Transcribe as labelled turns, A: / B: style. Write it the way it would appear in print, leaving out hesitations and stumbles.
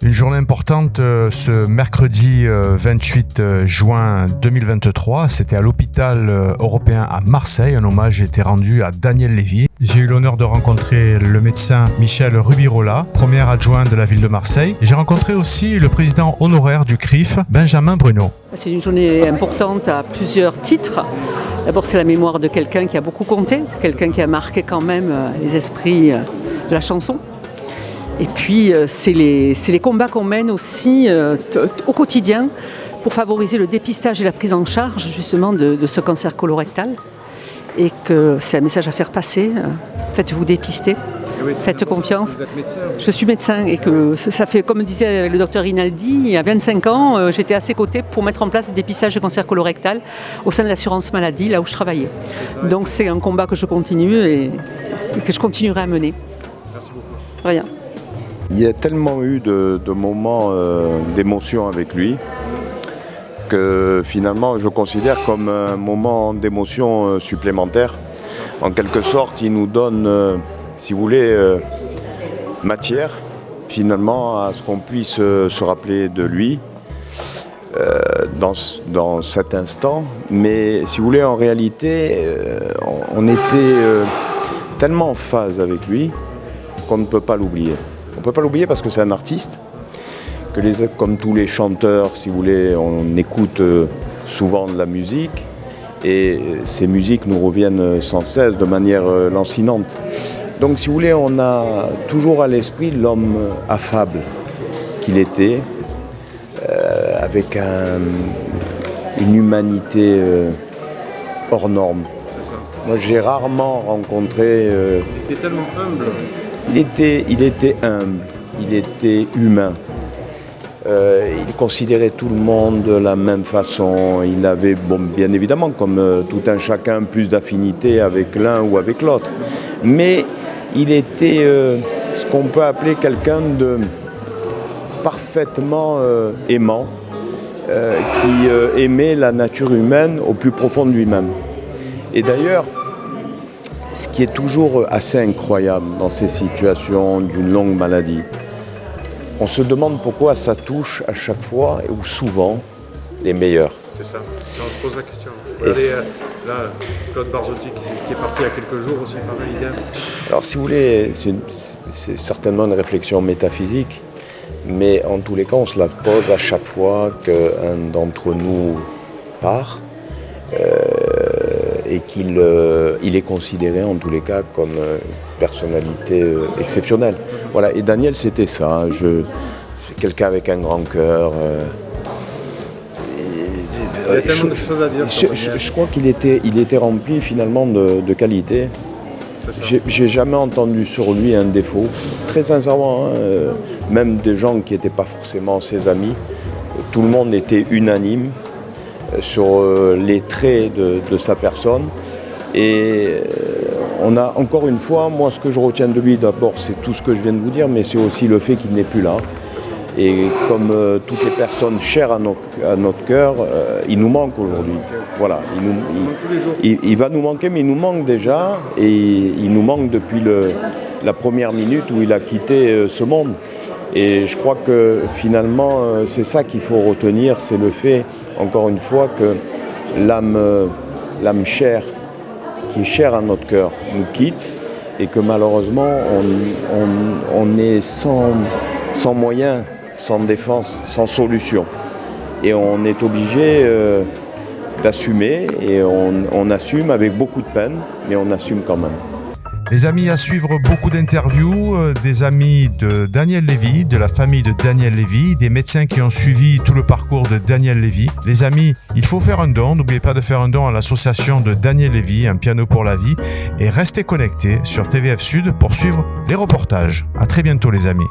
A: Une journée importante ce mercredi 28 juin 2023, c'était à l'hôpital européen à Marseille. Un hommage a été rendu à Daniel Lévy. J'ai eu l'honneur de rencontrer le médecin Michel Rubirola, premier adjoint de la ville de Marseille. J'ai rencontré aussi le président honoraire du CRIF, Benjamin Bruno.
B: C'est une journée importante à plusieurs titres. D'abord, c'est la mémoire de quelqu'un qui a beaucoup compté, quelqu'un qui a marqué quand même les esprits de la chanson. Et puis, c'est les combats qu'on mène aussi au quotidien pour favoriser le dépistage et la prise en charge justement de ce cancer colorectal. Et que c'est un message à faire passer. Faites-vous dépister, oui, faites confiance.
C: Vous êtes médecin.
B: Je suis médecin et que ça fait, comme disait le docteur Rinaldi, il y a 25 ans, j'étais à ses côtés pour mettre en place le dépistage de cancer colorectal au sein de l'assurance maladie, là où je travaillais. Donc c'est un combat que je continue et que je continuerai à mener.
C: Merci beaucoup.
B: Rien.
D: Il y a tellement eu de moments d'émotion avec lui que finalement je considère comme un moment d'émotion supplémentaire. En quelque sorte, il nous donne, si vous voulez, matière finalement à ce qu'on puisse se rappeler de lui dans cet instant. Mais si vous voulez, en réalité, on était tellement en phase avec lui qu'on ne peut pas l'oublier. On ne peut pas l'oublier parce que c'est un artiste, comme tous les chanteurs, si vous voulez, on écoute souvent de la musique et ces musiques nous reviennent sans cesse de manière lancinante. Donc si vous voulez, on a toujours à l'esprit l'homme affable qu'il était, avec une humanité hors norme.
C: C'est ça.
D: Moi j'ai rarement rencontré...
C: Il était tellement humble.
D: Il était humble, il était humain. Il considérait tout le monde de la même façon. Il avait, bien évidemment, comme tout un chacun, plus d'affinité avec l'un ou avec l'autre. Mais il était ce qu'on peut appeler quelqu'un de parfaitement aimant, qui aimait la nature humaine au plus profond de lui-même. Et d'ailleurs, ce qui est toujours assez incroyable dans ces situations d'une longue maladie, on se demande pourquoi ça touche à chaque fois ou souvent les meilleurs.
C: C'est ça, on se pose la question. Regardez, là, Claude Barzotti qui est parti il y a quelques jours aussi, pareil, idem.
D: Alors si vous voulez, c'est certainement une réflexion métaphysique, mais en tous les cas, on se la pose à chaque fois qu'un d'entre nous part. Et qu'il est considéré en tous les cas comme une personnalité exceptionnelle. Voilà. Et Daniel, c'était ça. C'est quelqu'un avec un grand cœur.
C: Il y a tellement de choses à dire.
D: Je crois qu'il était rempli finalement de qualité. J'ai jamais entendu sur lui un défaut. Très sincèrement, même des gens qui n'étaient pas forcément ses amis, tout le monde était unanime sur les traits de sa personne. Et on a encore une fois, moi ce que je retiens de lui d'abord, c'est tout ce que je viens de vous dire, mais c'est aussi le fait qu'il n'est plus là. Et comme toutes les personnes chères à notre cœur, il nous manque aujourd'hui. Voilà, il va nous manquer, mais il nous manque déjà, et il nous manque depuis la première minute où il a quitté ce monde. Et je crois que finalement, c'est ça qu'il faut retenir, c'est le fait, encore une fois, que l'âme chère, qui est chère à notre cœur, nous quitte, et que malheureusement, on est sans moyens, sans défense, sans solution. Et on est obligé d'assumer, et on assume avec beaucoup de peine, mais on assume quand même.
A: Les amis, à suivre beaucoup d'interviews, des amis de Daniel Lévy, de la famille de Daniel Lévy, des médecins qui ont suivi tout le parcours de Daniel Lévy. Les amis, il faut faire un don, n'oubliez pas de faire un don à l'association de Daniel Lévy, un piano pour la vie, et restez connectés sur TVF Sud pour suivre les reportages. À très bientôt les amis.